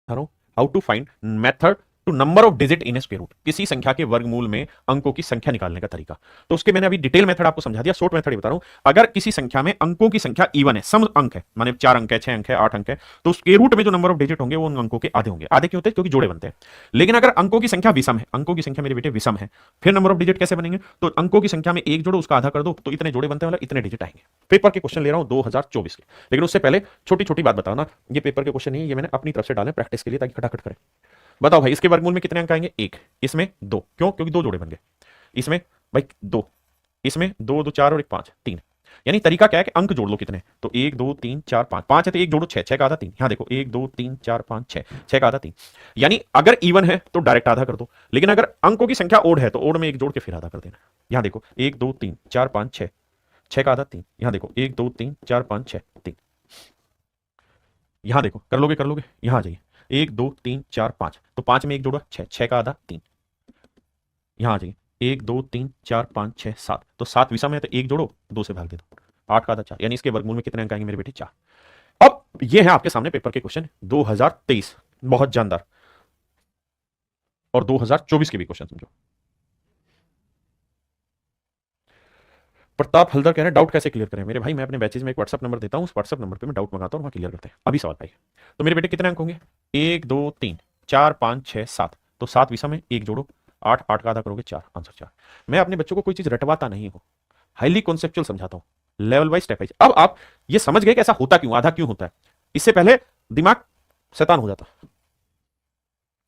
How to find method to number of digit in square root, किसी संख्या के वर्गमूल में अंकों की संख्या निकालने का तरीका। तो उसके मैंने अभी डिटेल मेथड आपको समझा दिया, शॉर्ट मेथड ही बता रहा हूं। अगर किसी संख्या में अंकों की संख्या इवन है, सम अंक है, माने 4 अंक है, 6 अंक है, 8 अंक है, तो स्क्वायर रूट में जो नंबर ऑफ डिजिट होंगे वो उन अंकों के आधे होंगे। आधे क्यों होते हैं? क्योंकि जोड़े बनते हैं। लेकिन अगर अंकों की संख्या विषम है, अंकों की संख्या मेरे बेटे विषम है, फिर नंबर ऑफ डिजिट कैसे बनेंगे? तो अंकों की संख्या में एक जोड़ो, उसका आधा कर दो, तो इतने जोड़े बनते हैं, मतलब इतने डिजिट आएंगे। पेपर के क्वेश्चन ले रहा हूं 2024 के, लेकिन उससे पहले छोटी छोटी बात बताओ ना, ये पेपर के क्वेश्चन नहीं है, ये मैंने अपनी तरफ से डाले प्रैक्टिस के लिए, ताकि खटाखट करें। बताओ भाई, इसके वर्गमूल में कितने अंक आएंगे? एक, इसमें दो, क्यों? क्योंकि दो जोड़े बन गए। इसमें भाई दो, इसमें दो, दो चार और एक पांच, तीन। यानी तरीका क्या है कि अंक जोड़ लो कितने, तो एक दो तीन चार पांच, पांच है तो एक जोड़ो छह, छह का आधा तीन। यहां देखो एक दो तीन चार पांच छह, छह का आधा तीन। यानी अगर इवन है तो डायरेक्ट आधा कर दो, लेकिन अगर अंकों की संख्या ओड है तो ओड में एक जोड़ के फिर आधा कर देना। यहां देखो एक दो तीन चार पांच छह, छह का आधा तीन। यहां देखो एक दो तीन चार पांच छह, तीन। यहां देखो कर लोगे कर लोगे, यहां आ जाइए, एक दो तीन चार पांच, तो पांच में एक जोड़ा छह, छह का आधा तीन। यहां आ जाइए, एक दो तीन चार पांच छह सात, तो सात विषम है तो एक जोड़ो, दो से भाग दे दो, आठ का आधा चार। यानी इसके वर्गमूल में कितने अंक आएंगे मेरे बेटे? चार। अब ये है आपके सामने पेपर के क्वेश्चन 2023, बहुत जानदार, और 2024 के भी क्वेश्चन समझो। प्रताप हल्दर कह रहे हैं डाउट कैसे क्लियर करें? मेरे भाई मैं अपने बैचेज में एक व्हाट्सअप नंबर देता हूं, उस व्हाट्सअप नंबर पे मैं डाउट मंगाता हूं, वहां क्लियर करते हैं। अभी सवाल भाई, तो मेरे बेटे कितने अंक होंगे? एक दो तीन चार पांच छह सात, तो सात विषम में एक जोड़ो, आठ, आठ का आधा करोगे चार, आंसर चार। मैं अपने बच्चों को कोई चीज रटवाता नहीं हूं, हाईली कॉन्सेप्चुअल समझाता हूं, लेवल वाइज, स्टेप वाइज। अब आप ये समझ गए कि ऐसा होता क्यों, आधा क्यों होता है। इससे पहले दिमाग शैतान हो जाता।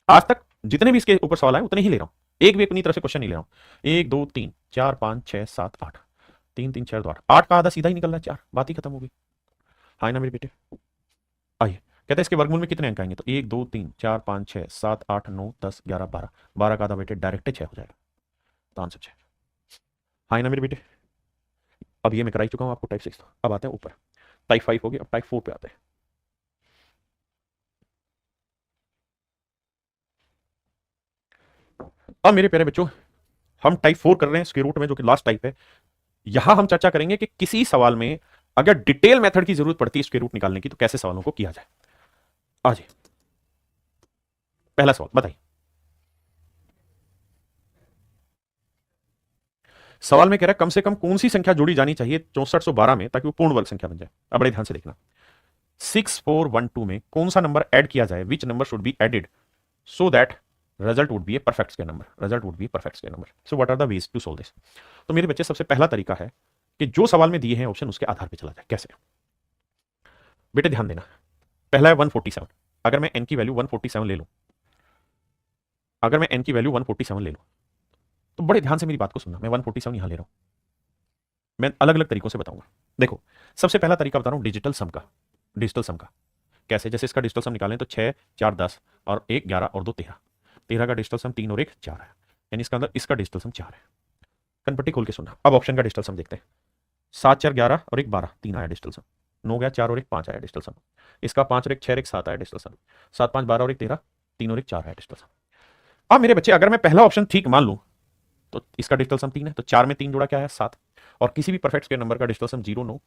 आज तक जितने भी इसके ऊपर सवाल आए उतने ही ले रहा हूं, एक भी अपनी तरफ से क्वेश्चन नहीं ले रहा हूं। एक दो तीन चार पांच छह सात आठ, तीन तीन चार दो आठ, आठ का आधा सीधा ही निकल रहा है चार, बात ही खत्म होगी। हाँ ना मेरे बेटे? आइए, कहते हैं इसके वर्गमूल में कितने अंक आएंगे? तो एक दो तीन चार पांच छह सात आठ नौ दस ग्यारह बारह, बारह का आधा बेटे डायरेक्ट छह हो जाएगा, तो आंसर छह। हाँ ना मेरे बेटे? अब ये मैं कराई चुका हूं आपको टाइप सिक्स, अब आते हैं ऊपर, टाइप फाइव हो गया, अब टाइप फोर पे आते हैं। अब मेरे प्यारे बच्चों, हम टाइप फोर कर रहे हैं स्क्वायर रूट में, जो कि लास्ट टाइप है। यहां हम चर्चा करेंगे कि किसी सवाल में अगर डिटेल मेथड की जरूरत पड़ती है स्क्वायर रूट निकालने की, तो कैसे सवालों को किया जाए। आज पहला सवाल बताइए। सवाल में कह रहा है कम से कम कौन सी संख्या जोड़ी जानी चाहिए 6412 में ताकि वो पूर्ण वर्ग संख्या बन जाए। अब बड़े ध्यान से देखना, 6412 में कौन सा नंबर ऐड किया जाए, which number should be added so that result would be a perfect square number, result would be perfect square number. So what are the ways to solve this? तो मेरे बच्चे सबसे पहला तरीका है कि जो सवाल में दिए हैं ऑप्शन, उसके आधार पर चला जाए। कैसे? बेटे ध्यान देना, पहला है 147। अगर मैं एन की वैल्यू 147 ले लूं, अगर मैं एन की वैल्यू 147 ले लूं, तो बड़े ध्यान से मेरी बात को सुनना, मैं 147 यहां ले रहा हूं, मैं अलग अलग तरीकों से बताऊंगा। देखो, सबसे पहला तरीका बता रहा हूं डिजिटल सम का। डिजिटल सम का कैसे? जैसे इसका डिजिटल सम निकालें तो 6 4 10 और 1 11 और 2 13, 13 का डिजिटल सम 3 और 1 4 है, यानी इसका अंदर इसका डिजिटल सम 4 है। कनपट्टी खोल के सुनना। अब ऑप्शन का डिजिटल सम देखते हैं। 7 4 11 और 1 12, 3 आया डिजिटल सम। 9 गया 4 और 1 5 आया डिजिटल सम। इसका 5 और 1 6 और 1 7 आया डिजिटल सम। 7 5 12 और 1 13, 3 और 1 4 आया डिजिटल सम। अब मेरे बच्चे अगर मैं पहला ऑप्शन ठीक मान लूं, तो इसका डिजिटल सम 3 है, तो 4 में 3 जोड़ा क्या है? 7। और किसी भी परफेक्ट स्क्वायर नंबर का डिजिटल सम 0 9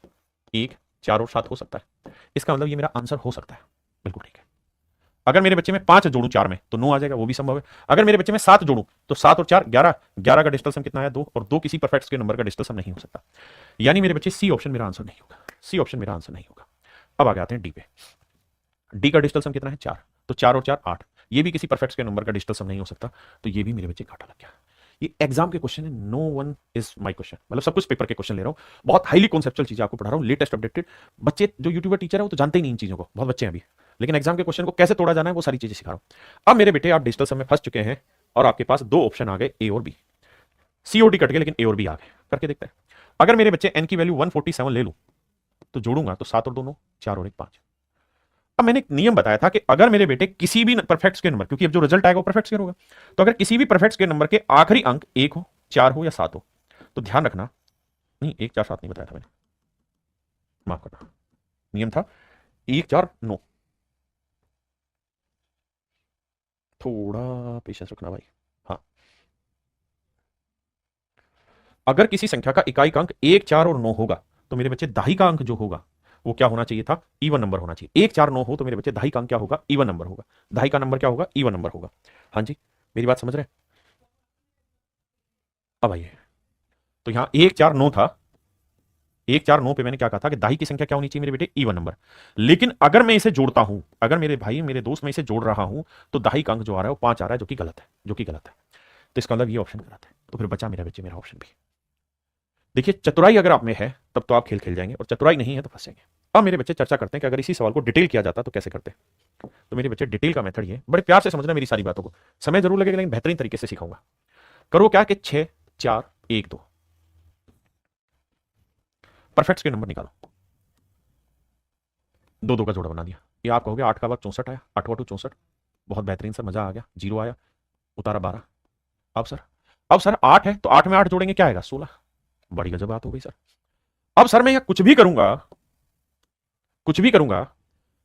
1 4 और 7 हो सकता है। इसका मतलब ये मेरा आंसर हो सकता है। बिल्कुल ठीक है। अगर मेरे बच्चे में 5 जोड़ू 4 में, तो 9 आ जाएगा, वो भी संभव है। अगर मेरे बच्चे में 7 जोड़ू, तो 7 और 4 11, 11 का डिजिटल सम कितना है? 2, और 2 किसी परफेक्ट स्क्वायर नंबर का डिजिटल सम नहीं हो सकता। यानी मेरे बच्चे सी ऑप्शन मेरा आंसर नहीं होगा, सी ऑप्शन मेरा आंसर नहीं होगा। अब आगे आते हैं डी पे। डी का डिजिटल सम कितना है? 4, तो 4 और 4 8, ये भी किसी परफेक्ट स्क्वायर नंबर का डिजिटल सम नहीं हो सकता, तो ये भी मेरे बच्चे घाटा लग गया। ये एग्जाम के क्वेश्चन है, no one is my question, मतलब सब कुछ पेपर के क्वेश्चन ले रहा हूं, बहुत हाईली कॉन्सेप्चुअल चीजें आपको पढ़ा रहा हूं, लेटेस्ट अपडेटेड। बच्चे जो यूट्यूबर टीचर है वो तो जानते ही नहीं इन चीजों को, बहुत बच्चे हैं अभी, लेकिन एग्जाम के क्वेश्चन को कैसे तोड़ा जाना है वो सारी चीजें सिखा रहा हूं। अब मेरे बेटे आप डिजिटल सम में फंस चुके हैं, और आपके पास दो ऑप्शन आ गए, ए और बी। सी और डी कट गए, लेकिन ए और बी आ गए। करके देखते हैं। अगर मेरे बच्चे एन की वैल्यू 147 ले लूं, तो जोड़ूंगा तो 7 और 2 9, 4 और 1 5। अब मैंने एक नियम बताया था कि अगर मेरे बेटे किसी भी परफेक्ट स्क्वायर नंबर, क्योंकि अब जो रिजल्ट आएगा वो परफेक्ट स्क्वायर होगा, तो अगर किसी भी परफेक्ट स्क्वायर नंबर के आखिरी अंक 1 हो, 4 हो या 7 हो, तो ध्यान रखना, नहीं 1 4 7 नहीं बताया था मैंने, माफ करना, नियम था 1 4 9। थोड़ा पेशेंस रखना भाई। हाँ, अगर किसी संख्या का इकाई का अंक 1 4 और 9 होगा, तो मेरे बच्चे दाही का अंक जो होगा वो क्या होना चाहिए था, इवन नंबर होना चाहिए। 1 4 9 हो तो मेरे बच्चे दहाई का अंक क्या होगा, इवन नंबर होगा। दहाई का नंबर क्या होगा, इवन नंबर होगा। हाँ जी, मेरी बात समझ रहे हैं? अब आइए, तो यहां 1 4 9 था, 1 4 9 पे मैंने क्या कहा था कि दाही की संख्या क्या होनी चाहिए मेरे बेटे, इवन नंबर। लेकिन अगर मैं इसे जोड़ता हूं, अगर मेरे भाई मेरे दोस्त मैं इसे जोड़ रहा हूं, तो दाही का अंक जो आ रहा है वो 5 आ रहा है, जो कि गलत है, जो कि गलत है। तो इसका मतलब ये ऑप्शन गलत है। तो फिर बचा मेरा बच्चे मेरा ऑप्शन भी। देखिए, चतुराई अगर आप में है तब तो आप खेल खेल जाएंगे, और चतुराई नहीं है तो फंसेंगे। अब मेरे बच्चे चर्चा करते हैं कि अगर इसी सवाल को डिटेल किया जाता तो कैसे करते। तो मेरे बच्चे डिटेल का मेथड ये, बड़े प्यार से समझना मेरी सारी बातों को, समय जरूर लगेगा लेकिन बेहतरीन तरीके से सिखाऊंगा। करो क्या कि 6 4 1 2 परफेक्ट के नंबर निकालो। 2 2 का जोड़ा बना दिया। ये आप कहोगे 8 का बाद 64 आया, 8 8 64। बहुत बेहतरीन सर, मजा आ गया। जीरो आया, उतारा 12। अब सर 8 है तो 8 में 8 जोड़ेंगे क्या आएगा, 16। बड़ी गजब बात हो गई सर। अब सर मैं यहां कुछ भी करूंगा, कुछ भी करूंगा,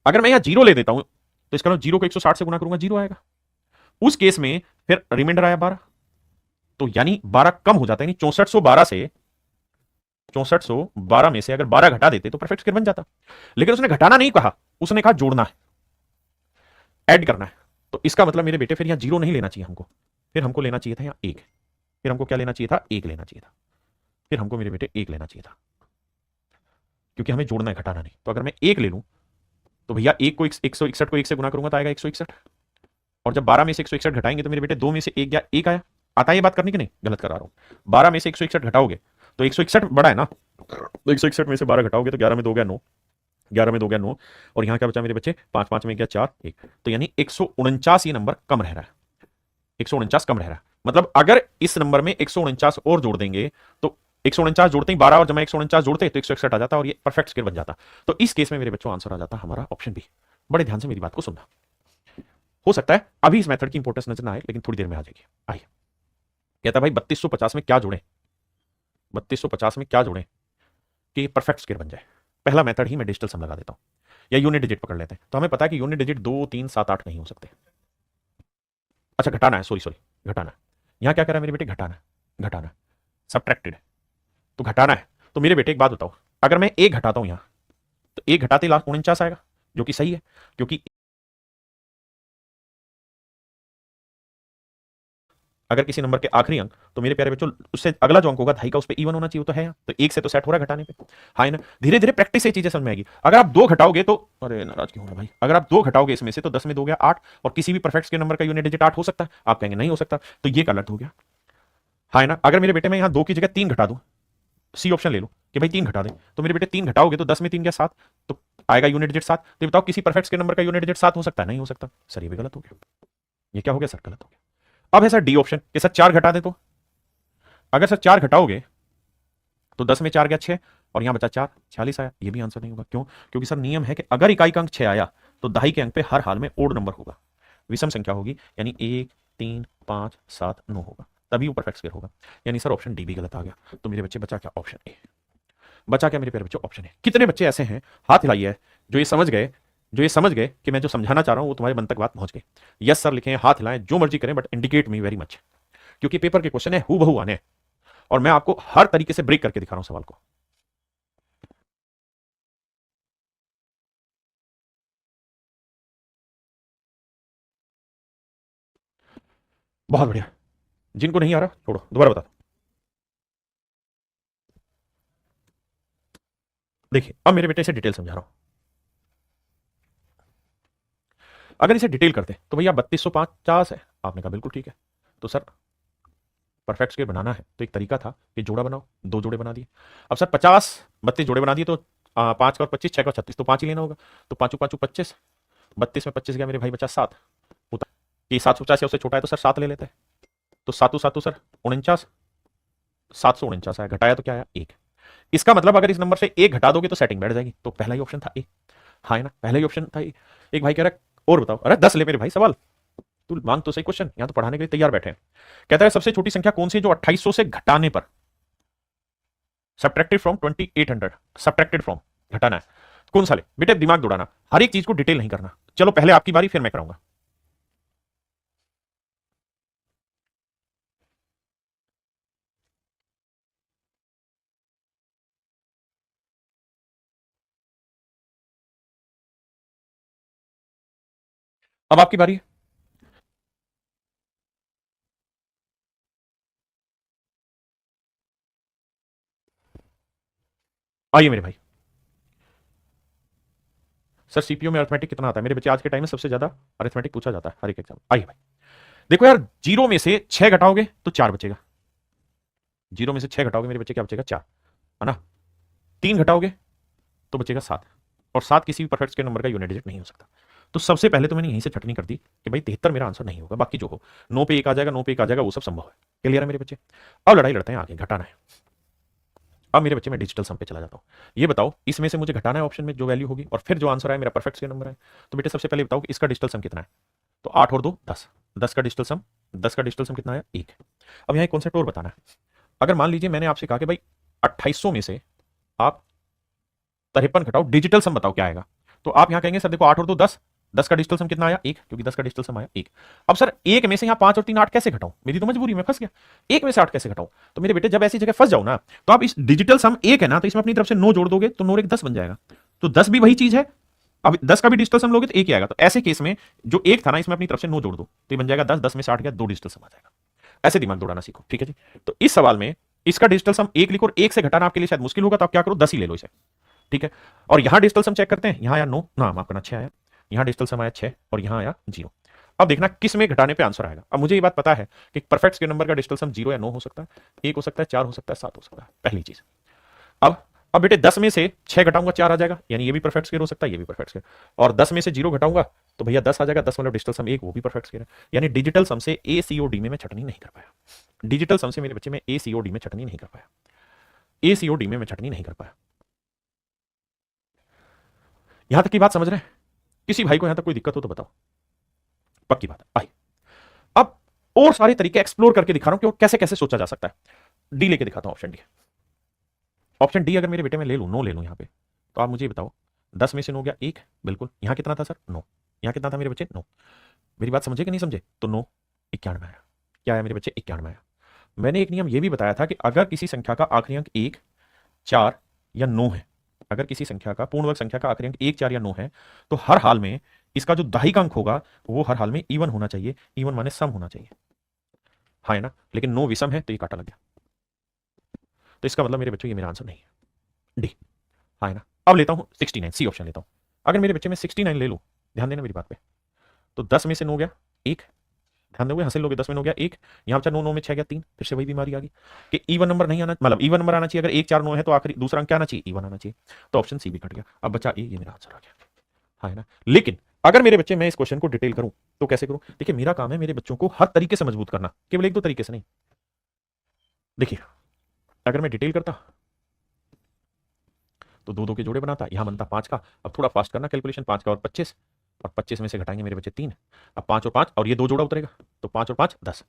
अगर मैं यहां जीरो ले देता हूं तो इसका जीरो को 160 से गुना करूंगा, जीरो आएगा। उस केस में फिर रिमाइंडर आया 12, तो यानी 12 कम हो जाता है, यानी 6412 से 6412 में से अगर 12 घटा देते तो परफेक्ट स्क्वायर बन जाता। लेकिन उसने घटाना नहीं कहा, उसने कहा जोड़ना है, ऐड करना है। तो इसका मतलब मेरे बेटे फिर यहां जीरो नहीं लेना चाहिए हमको, फिर हमको लेना चाहिए था यहां एक। फिर हमको क्या लेना चाहिए था, एक लेना चाहिए था। फिर हमको मेरे बेटे एक लेना चाहिए था, क्योंकि हमें जोड़ना है, घटाना नहीं। तो अगर मैं एक ले लूं तो भैया एक को 161 को एक से गुना करूंगा तो आएगा 161। और जब 12 में से 161 घटाएंगे तो मेरे बेटे 2 में से एक गया, एक आया। आता है ये बात करने की नहीं, गलत करा रहा हूं। 12 में से 161 घटाओगे तो 161 बड़ा है ना, तो 161 में से 12 घटाओगे तो 11 में 2 गया 9, 11 में 2 गया 9। और यहां क्या बचा मेरे बच्चे, 5 5 में गया 4 1। तो यानी 149 ये नंबर कम रह रहा है, 149 कम रह रहा है। मतलब अगर इस नंबर में 149 और जोड़ देंगे तो 149 जोड़ते ही 12 और जमा 149 जोड़ते तो 161 आ जाता और ये परफेक्ट स्क्वायर बन जाता। तो इस केस में मेरे बच्चों आंसर आ जाता हमारा ऑप्शन बी। बड़े ध्यान से मेरी बात को सुनना। हो सकता है अभी इस मेथड की इंपॉर्टेंस नजर ना आए, लेकिन थोड़ी देर में आ जाएगी। आइए, कहता भाई 3250 में क्या जोड़ें, 3250 में क्या जोड़ें कि परफेक्ट स्क्वायर बन जाए। पहला मेथड ही मैं डिजिटल सम लगा देता हूं, या यूनिट डिजिट पकड़ लेते हैं। तो हमें पता है कि यूनिट डिजिट 2 3 7 8 नहीं हो सकते। अच्छा घटाना है, सॉरी सॉरी, घटाना है। यहां क्या कर रहा है मेरे बेटे, घटाना है, घटाना है, सब्ट्रैक्टेड। तो घटाना है। तो मेरे बेटे एक बात बताओ, अगर मैं एक घटाता हूं यहां तो एक घटाते लास्ट 49 आएगा, जो कि सही है, क्योंकि अगर किसी नंबर के आखिरी अंक, तो मेरे प्यारे बच्चों उससे अगला जो अंक होगा ढाई का, उस पर इवन होना चाहिए, तो है यहाँ। तो एक से तो सेट हो रहा है घटाने पे, हाँ ना। धीरे धीरे प्रैक्टिस से चीजें समझ में आएगी। अगर आप दो घटाओगे तो, अरे नाराज क्यों हो रहा भाई, अगर आप दो घटाओगे इसमें से तो 10 में 2 गया 8, और किसी भी परफेक्ट के नंबर का यूनिट डिजिट 8 हो सकता है, आप कहेंगे नहीं हो सकता, तो ये गलत हो गया, हाँ ना। अगर मेरे बेटे में यहाँ 2 की जगह 3 घटा दूं, सी ऑप्शन ले लो कि भाई 3 घटा दें, तो मेरे बेटे 3 घटाओगे तो 10 में 3 गया 7, तो आएगा यूनिट डिजिट 7। तो बताओ किसी परफेक्ट के नंबर का यूनिट डिजिट 7 हो सकता है, नहीं हो सकता सर, ये भी गलत हो गया। ये क्या हो गया सर, गलत हो गया। अब है सर डी ऑप्शन कि सर 4 घटा दे, तो अगर सर 4 घटाओगे तो 10 में 4 गया 6, और यहां बचा 4, 46 आया। ये भी आंसर नहीं होगा, क्यों, क्योंकि सर नियम है कि अगर इकाई का अंक 6 आया तो दहाई के अंक पे हर हाल में ओड नंबर होगा, विषम संख्या होगी, यानी 1 3 5 7 9 होगा, तभी वो परफेक्ट स्क्वायर होगा। यानी सर ऑप्शन डी भी गलत आ गया। तो मेरे बच्चे बचा क्या, ऑप्शन ए बचा क्या मेरे प्यारे बच्चों, ऑप्शन ए। कितने बच्चे ऐसे हैं, हाथ हिलाइए, जो ये समझ गए, जो ये समझ गए कि मैं जो समझाना चाह रहा हूं वो तुम्हारे मन तक बात पहुंच गई। यस सर लिखें, हाथ हिलाएं, जो मर्जी करें, but indicate me very much, क्योंकि पेपर के क्वेश्चन है हु बहु आने, और मैं आपको हर तरीके से ब्रेक करके दिखा रहा हूं सवाल को। बहुत बढ़िया। जिनको नहीं आ रहा छोड़ो, दोबारा बता दो। देखिए अब मेरे बेटे से डिटेल समझा रहा हूं। अगर इसे डिटेल करते तो भैया 3250 है, आपने कहा बिल्कुल ठीक है। तो सर परफेक्ट स्क्वायर बनाना है तो एक तरीका था कि जोड़ा बनाओ, दो जोड़े बना दिए। अब सर 50 32 जोड़े बना दिए तो 5 का 25, 6 का 36, तो 5 ही लेना होगा। तो पांचों पांचों 25, 32 में 25 गया मेरे भाई, बचा 7। होता कि 750 उससे छोटा है तो सर 7 ले लेते हैं। तो सातों सातों सर 49, 749 आया, घटाया तो क्या आया, एक। इसका मतलब अगर इस नंबर से एक घटा दोगे तो सेटिंग बैठ जाएगी। तो पहला ही ऑप्शन था ए, हाँ है ना, पहला ही ऑप्शन था ए। एक भाई कह रहा है और बताओ, अरे 10 ले मेरे भाई, सवाल तू मांग तो सही, क्वेश्चन यहां तो पढ़ाने के लिए तैयार बैठे हैं। कहता है सबसे छोटी संख्या कौन सी है जो 2800 से घटाने पर, सब्ट्रैक्टेड फ्रॉम 2800, सब्ट्रैक्टेड फ्रॉम, घटाना है, कौन सा ले बेटे, दिमाग दौड़ाना, हर एक चीज को डिटेल नहीं करना। चलो पहले आपकी बारी, फिर मैं कराऊंगा। अब आपकी बारी है। आइए मेरे भाई। सर सीपीयू में अरिथमेटिक कितना आता है मेरे बच्चे? आज के टाइम में सबसे ज्यादा अरिथमेटिक पूछा जाता है हर एक एग्जाम। आइए भाई, देखो यार, जीरो में से 6 घटाओगे तो 4 बचेगा। जीरो में से 6 घटाओगे मेरे बच्चे, क्या बचेगा? 4, है ना। 3 घटाओगे तो बचेगा 7, और 7 किसी भी परफेक्ट स्क्वायर नंबर का यूनिट डिजिट नहीं हो सकता। तो सबसे पहले तो मैंने यहीं से छटनी कर दी कि भाई 73 मेरा आंसर नहीं होगा, बाकी जो हो 9 पे 1 आ जाएगा, 9 पे 1 आ जाएगा, वो सब संभव है। क्लियर है मेरे बच्चे? अब लड़ाई लड़ते हैं आगे, घटाना है। अब मेरे बच्चे मैं डिजिटल सम पे चला जाता हूँ। ये बताओ, इसमें से मुझे घटाना है ऑप्शन में जो वैल्यू होगी, और फिर जो आंसर आए मेरा परफेक्ट स्क्वायर नंबर है। तो बेटे सबसे पहले बताओ कि इसका डिजिटल सम कितना है। तो 8 और 2 10, 10 का डिजिटल सम, 10 का डिजिटल सम कितना आया? 1। अब यहाँ एक कॉन्सेप्ट और बताना है। अगर मान लीजिए मैंने आपसे कहा कि भाई 2800 में से आप 53 घटाओ, डिजिटल सम बताओ क्या आएगा। तो आप यहां कहेंगे सर देखो 8 और 2 10, 10 का डिजिटल सम कितना आया? 1, क्योंकि 10 का डिजिटल सम आया 1। अब सर एक में से यहां 5 और 3 8 कैसे घटाऊं? मेरी तो मजबूरी में फंस गया, एक में से 8 कैसे घटाऊं? तो मेरे बेटे जब ऐसी जगह फंस जाओ ना, तो आप इस डिजिटल सम 1 है ना, तो इसमें अपनी तरफ से 9 जोड़ दोगे तो 9 1 10 बन जाएगा। तो 10 भी वही चीज है। अब 10 का भी डिजिटल सम लोगे तो 1 ही आएगा। तो ऐसे केस में जो 1 था ना, इसमें अपनी तरफ से 9 जोड़ दो तो ये बन जाएगा 10, 10 में से 8 गया, 2 डिजिटल सम आ जाएगा। ऐसे दिमाग दौड़ाना सीखो, ठीक है जी। तो इस सवाल में इसका डिजिटल सम 1 लिखो, और 1 से घटाना आपके लिए शायद मुश्किल होगा, तो आप क्या करो 10 ही ले लो इसे, ठीक है। और यहां डिजिटल सम चेक करते हैं, यहां आया 9 ना, माफ करना 6 आया। यहां डिजिटल सम आया 6 और यहां आया 0। अब देखना किस में घटाने पे आंसर आएगा। अब मुझे ये बात पता है कि परफेक्ट स्क्वायर नंबर का डिजिटल सम 0 या 9 हो सकता है, 1 हो सकता है, 4 हो सकता है, 7 हो सकता है, पहली चीज। अब बेटे 10 में से 6 घटाऊंगा 4 आ जाएगा, यानी ये भी परफेक्ट स्क्वायर हो सकता है, ये भी परफेक्ट स्क्वायर। और 10 में से 0 घटाऊंगा तो भैया 10 आ जाएगा, 10 मतलब डिजिटल सम 1, वो भी परफेक्ट स्क्वायर है। यानी डिजिटल सम से एसीओडी में मैं छटनी नहीं कर पाया। डिजिटल सम से मेरे बच्चे में एसीओडी में छटनी नहीं कर पाया। एसीओडी में मैं छटनी नहीं कर पाया। यहां तक की बात समझ रहे हैं? किसी भाई को यहां तक कोई दिक्कत हो तो बताओ। पक्की बात है। आई अब और सारे तरीके एक्सप्लोर करके दिखा रहा हूं कि कैसे कैसे सोचा जा सकता है। डी लेके दिखाता हूं, ऑप्शन डी। ऑप्शन डी अगर मेरे बेटे में ले लूं, 9 ले लूं यहां पे, तो आप मुझे बताओ 10 में से 9 गया 1, बिल्कुल। यहां कितना था सर? 9। यहां कितना था मेरे बच्चे? 9। मेरी बात समझे कि नहीं समझे? तो 9 91 आया। क्या आया मेरे बच्चे? 91 आया। मैंने एक नियम यह भी बताया था कि अगर किसी संख्या का आखिरी अंक 1, 4 या 9 है, अगर किसी संख्या का पूर्ण वर्ग संख्या का आखिरी अंक 1, 4 या 9 है, तो हर हाल में इसका जो दाही का अंक होगा वो हर हाल में इवन होना चाहिए। इवन माने सम होना चाहिए, हाँ है ना। लेकिन 9 विषम है तो ये काटा लग गया। तो इसका मतलब मेरे बच्चों ये मेरा आंसर नहीं है, डी, हाँ है ना। अब लेता हूं 69, सी ऑप्शन लेता हूं। अगर मेरे बच्चे में 69 ले लूं, ध्यान देना मेरी बात पे, तो 10 में से 9 गया 1, ध्यान दोगे, हंसिल लोगे, 10 में 9 गया 1, यहां बचा 9, 9 में 6 गया 3, फिर से वही बीमारी आ गई कि इवन नंबर नहीं आना, मतलब इवन नंबर आना चाहिए। अगर 1 4 9 है तो आखिरी दूसरा अंक क्या आना चाहिए? इवन आना चाहिए। तो ऑप्शन सी भी कट गया। अब बचा ए, ये मेरा आंसर आ गया, हाँ है ना। लेकिन अगर मेरे बच्चे मैं इस क्वेश्चन को डिटेल करूं तो कैसे करूं? देखिए मेरा काम है मेरे बच्चों को हर तरीके से मजबूत करना, केवल एक दो तरीके से नहीं। देखिए अगर मैं डिटेल करता तो 2 2 के जोड़े बनाता, यहां बनता 5 का। अब थोड़ा फास्ट करना कैलकुलेशन, 5 का और 25, और 25 में से घटाएंगे मेरे बच्चे 3। अब 5 और 5, और ये 2 जोड़ा उतरेगा, तो 5 और 5 10।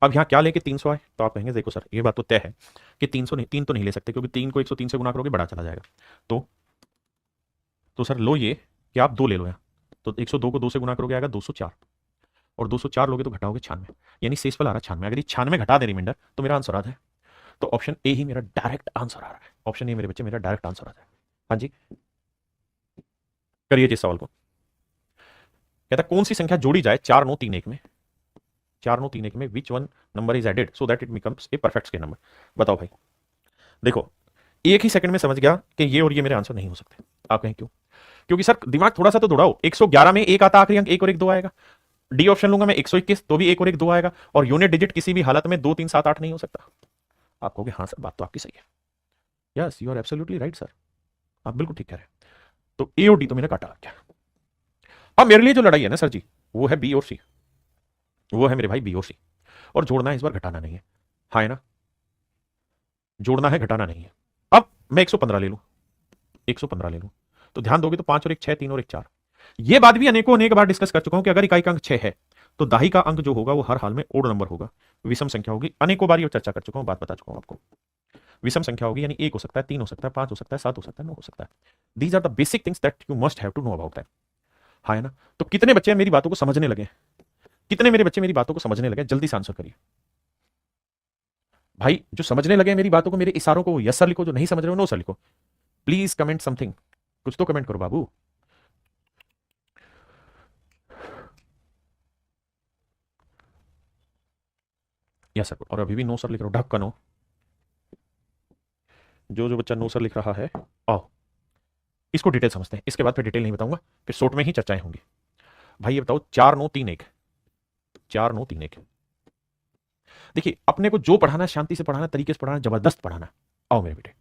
अब यहाँ क्या लेके 300 आए, तो आप कहेंगे देखो सर ये बात तो तय है कि 300 नहीं, 3 तो नहीं ले सकते, क्योंकि 3 को 103 से गुना करोगे बड़ा चला जाएगा। तो सर लो ये कि आप 2 ले लो यहाँ, तो 102 को 2 से गुना करोगे आएगा 204, और 204 लोगे तो घटाओगे 96, यानी शेषफल आ रहा है 96। अगर ये 96 घटा दे रिमाइंडर तो मेरा आंसर आ जाए। तो ऑप्शन ए ही मेरा डायरेक्ट आंसर आ रहा है। ऑप्शन ए मेरे बच्चे मेरा डायरेक्ट आंसर आ जाए। हाँ जी, करिए इस सवाल को। कहता कौन सी संख्या जोड़ी जाए 4 9 3 1 में, 4 9 3 1 में which one number is added so that it becomes a perfect square number. बताओ भाई। देखो एक ही सेकंड में समझ गया कि ये और ये मेरे आंसर नहीं हो सकते। आप कहें क्यों? क्योंकि सर दिमाग थोड़ा सा तो दौड़ाओ। 111 में 1 आता, आखिरी अंक 1 और 1 2 आएगा। डी ऑप्शन लूंगा मैं 121, तो भी 1 और 1 2 आएगा, और यूनिट डिजिट किसी भी हालत में 2 3 7 8 नहीं हो सकता। आप कहोगे हाँ सर बात तो आपकी सही है। Yes you are absolutely right sir, आप बिल्कुल ठीक कह रहे हैं। तो ए और डी तो मेरा काटा लग गया। अब मेरे लिए जो लड़ाई है ना सर जी, वो है बी और सी। वो है मेरे भाई बी और सी, और जोड़ना है इस बार, घटाना नहीं है, हाँ है ना। जोड़ना है, घटाना नहीं है। अब मैं 115 ले लूं, 115 ले लूं, तो ध्यान दोगे तो 5 और 1 6, 3 और 1 4। ये बात भी अनेकों अनेक बार डिस्कस कर चुका हूं कि अगर इकाई का अंक 6 है तो दाही का अंक जो होगा वो हर हाल में ओड नंबर होगा, विषम संख्या होगी। अनेकों बार ये चर्चा कर चुका हूं, बात बता चुका हूं आपको। विषम संख्या होगी, यानी 1 हो सकता है, 3 हो सकता है, 5 हो सकता है, 7 हो सकता है, 9 हो सकता है। These are the basic things that you must have to know about that, हाँ है ना। तो कितने बच्चे मेरी बातों को समझने लगे? कितने मेरे बच्चे मेरी बातों को समझने लगे? जल्दी से आंसर करिए भाई। जो समझने लगे मेरी बातों को, मेरे इशारों को यस सर लिखो, जो नहीं समझ रहे हो नो सर लिखो। प्लीज कमेंट समथिंग, कुछ तो कमेंट करो बाबू। यस सर, और अभी भी नो सर लिख रहा हूँ, ढक्कन नो। जो जो बच्चा नो सर लिख रहा है, आओ इसको डिटेल समझते हैं, इसके बाद फिर डिटेल नहीं बताऊंगा, फिर शॉर्ट में ही चर्चाएं होंगी। भाई ये बताओ 4 9 3 1, 4 9 3 1। देखिए अपने को जो पढ़ाना है शांति से पढ़ाना, तरीके से पढ़ाना, जबरदस्त पढ़ाना। आओ मेरे बेटे,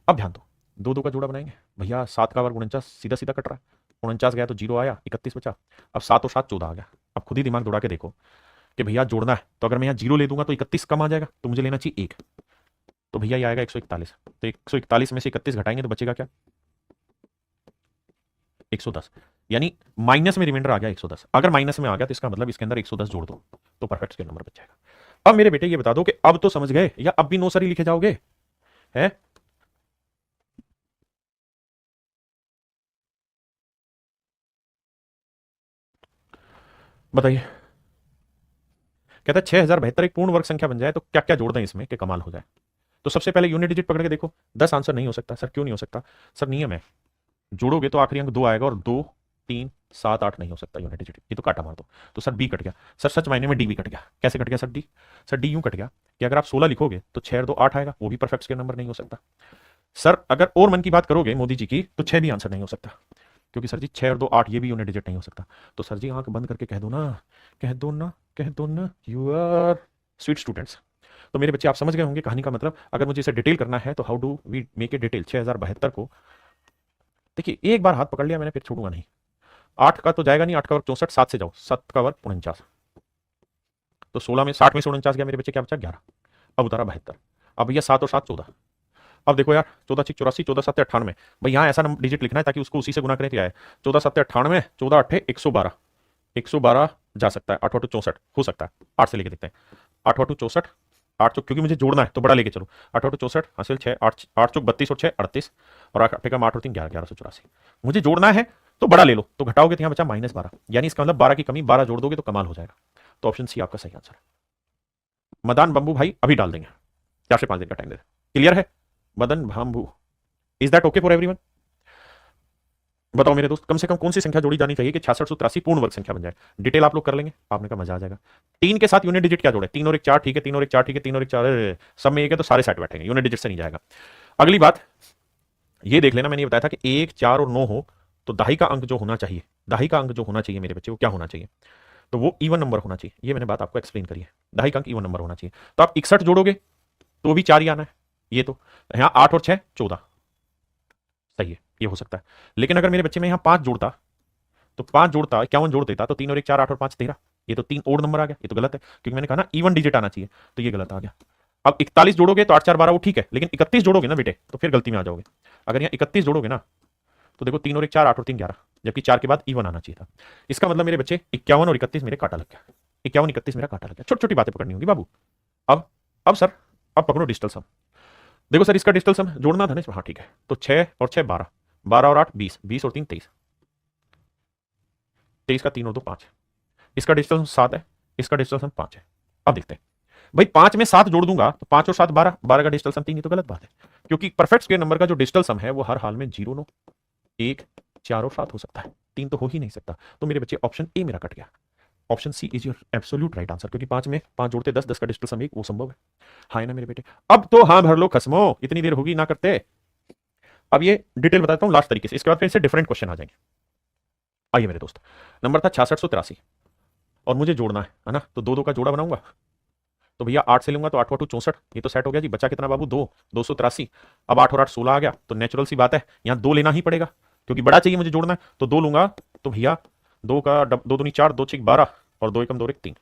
अब ध्यान दो, दो दो का जोड़ा बनाएंगे भैया, 7 का वर्ग 49, सीधा सीधा कट रहा है, 49 गया तो 0 आया, 31 बचा। अब 7 और 7 14 आ गया। अब खुद ही दिमाग दौड़ा के देखो कि भैया जोड़ना है, तो अगर मैं यहाँ 0 ले दूंगा तो 31 कम आ जाएगा, तो मुझे लेना चाहिए 1, तो भैया ये आएगा 141। तो 141 में से 31 घटाएंगे तो बचेगा क्या, 110। यानी माइनस में रिमाइंडर आ गया 110। अगर माइनस में आ गया तो इसका मतलब इसके अंदर 110 जोड़ दो तो परफेक्ट स्क्वायर नंबर बच जाएगा। अब मेरे बेटे ये बता दो कि अब तो समझ गए या अब भी नो सरी लिखे जाओगे, है? बताइए। कहता है 6072 एक पूर्ण वर्ग संख्या बन जाए तो क्या क्या जोड़ दें इसमें कि कमाल हो जाए। तो सबसे पहले यूनिट डिजिट पकड़ के देखो, 10 आंसर नहीं हो सकता सर, क्यों नहीं हो सकता? सर नियम है, जोड़ोगे तो आखिरी अंक 2 आएगा, और 2 3 7 8 नहीं हो सकता यूनिट डिजिट, ये तो काटा मार दो। तो सर बी कट गया। सर सच मायने में डी भी कट गया। कैसे कट गया सर डी? सर डी यूं कट गया कि अगर आप 16 लिखोगे तो 6 और 2 8 आएगा, वो भी परफेक्ट स्क्वायर नंबर नहीं हो सकता। सर अगर और मन की बात करोगे मोदी जी की, तो 6 भी आंसर नहीं हो सकता, क्योंकि सर जी 6 और 2 8 ये भी यूनिट डिजिट नहीं हो सकता। तो सर जी आंख बंद करके कह दो ना, कह दो ना, कह दो ना, यू आर स्वीट स्टूडेंट्स। तो मेरे बच्चे आप समझ गए होंगे कहानी का मतलब। अगर मुझे इसे डिटेल करना है तो how do we make a detail 6072 को। देखिए एक बार हाथ पकड़ लिया मैंने, फिर छोड़ूंगा नहीं। 8 का तो जाएगा नहीं, 8 का वर्ग 64, 7 से जाओ, 7 का वर्ग 49, तो 16 में 60 में से 49 गया मेरे बच्चे, क्या बचा 11। अब उतारा 72। अब भैया 7 और 7 14। अब देखो यार 14 6 84, 14 7 98। भाई यहाँ ऐसा नंबर डिजिट लिखना है ताकि उसको उसी से गुना करें, क्या है 14 7 98, 14 8 112, 112 जा सकता है, 8 8 64 हो सकता है, 8 से लेके देखते हैं, 8 8 64, 8 चौक क्योंकि मुझे जोड़ना है तो बड़ा लेके चलो, 8 8 64 हासिल 6 8 8 चौक 32 और 6 38, और 8 का 8 और 3 11 1184। मुझे जोड़ना है तो बड़ा ले लो, तो घटाओगे तो यहाँ बचा -12, यानी इसका मतलब 12 की कमी 12 जोड़ दोगे तो कमाल हो जाएगा। तो ऑप्शन सी आपका सही आंसर है। मदान बंबू भाई अभी डाल देंगे, 4 से 5 दिन का टाइम दे, क्लियर है? Madan Bhambu, is that okay for everyone? बताओ मेरे दोस्त, कम से कम कौन सी संख्या जोड़ी जानी चाहिए कि 6683 पूर्ण वर्ग संख्या बन जाए? डिटेल आप लोग कर लेंगे, आपने कहा मजा आ जाएगा। 3 के साथ यूनिट डिजिट क्या जोड़े? 3 और 1 4, ठीक है, 3 और 1 4, ठीक है, 3 और 1 4, सब में एक है तो सारे सेट बैठेंगे, यूनिट डिजिट से नहीं जाएगा। अगली बात ये देख लेना, मैंने ये बताया था कि 1 4 और 9 हो तो दाही का अंक जो होना चाहिए, दाही का अंक जो होना चाहिए मेरे बच्चे, वो क्या होना चाहिए? तो वो इवन नंबर होना चाहिए। ये मैंने बात आपको एक्सप्लेन करी है, दाही का अंक इवन नंबर होना चाहिए। तो आप 61 जोड़ोगे तो भी 4 ही आना है, ये तो यहाँ 8 और 6 14, सही है, ये हो सकता है। लेकिन अगर मेरे बच्चे में यहाँ 5 जोड़ता, तो 5 जोड़ता 51 जोड़ देता, तो 3 और 1 4 8 और 5 13, ये तो 3 ओड नंबर आ गया, ये तो गलत है, क्योंकि मैंने कहा ना इवन डिजिट आना चाहिए, तो ये गलत आ गया। अब 41 जोड़ोगे तो 8 4 12 वो ठीक है, लेकिन 31 जोड़ोगे ना बेटे तो फिर गलती में आ जाओगे। अगर यहाँ 31 जोड़ोगे ना तो देखो 3 और 1 4 8 और 3 11, जबकि 4 के बाद इवन आना चाहिए था। इसका मतलब मेरे बच्चे 51 और 31 मेरे काटा लग गया, 51 31 मेरा काटा लग गया। छोटी छोटी बातें पकड़नी होगी बाबू। अब सर अब पकड़ो डिजिटल सम। देखो सर इसका डिजिटल सम जोड़ना था ना, हाँ ठीक है, तो 6 और 6 12, 12 और 8 20, 20 और 3 23, 23 का 3 और 2 5, इसका डिजिटल सम 7 है, इसका डिजिटल सम 5 है। अब देखते हैं भाई, 5 में 7 जोड़ दूंगा तो 5 और 7 12, 12 का डिजिटल सम 3, ये तो गलत बात है, क्योंकि परफेक्ट स्क्वायर नंबर का जो डिजिटल सम है वो हर हाल में 0 9 1 4 और 7 हो सकता है, 3 तो हो ही नहीं सकता। तो मेरे बच्चे ऑप्शन ए मेरा कट गया, option C is your absolute right answer, क्योंकि 5 में 5 जोड़ते 10, 10 का डिजिटल सम 1, वो संभव है। हाँ ना मेरे बेटे? अब तो हाँ भर लो खसमो, इतनी देर होगी ना करते। अब ये डिटेल बताता हूँ लास्ट तरीके से, इसके बाद फिर से डिफरेंट क्वेश्चन आ जाएंगे। आइए मेरे दोस्त, नंबर था 6683 और मुझे जोड़ना है ना, तो 2 2 का जोड़ा बनाऊंगा, तो भैया 8 से लूंगा तो 8 8 64, ये तो सेट हो गया जी। बचा कितना बाबू? 2, 283। अब 8 और 8 16 आ गया, तो नेचुरल सी बात है यहाँ 2 लेना ही पड़ेगा, क्योंकि बड़ा चाहिए मुझे जोड़ना है, तो 2 लूंगा, तो भैया 2 का 2 दूनी 4, 2 6 12 और 2 एकम 2 1 3,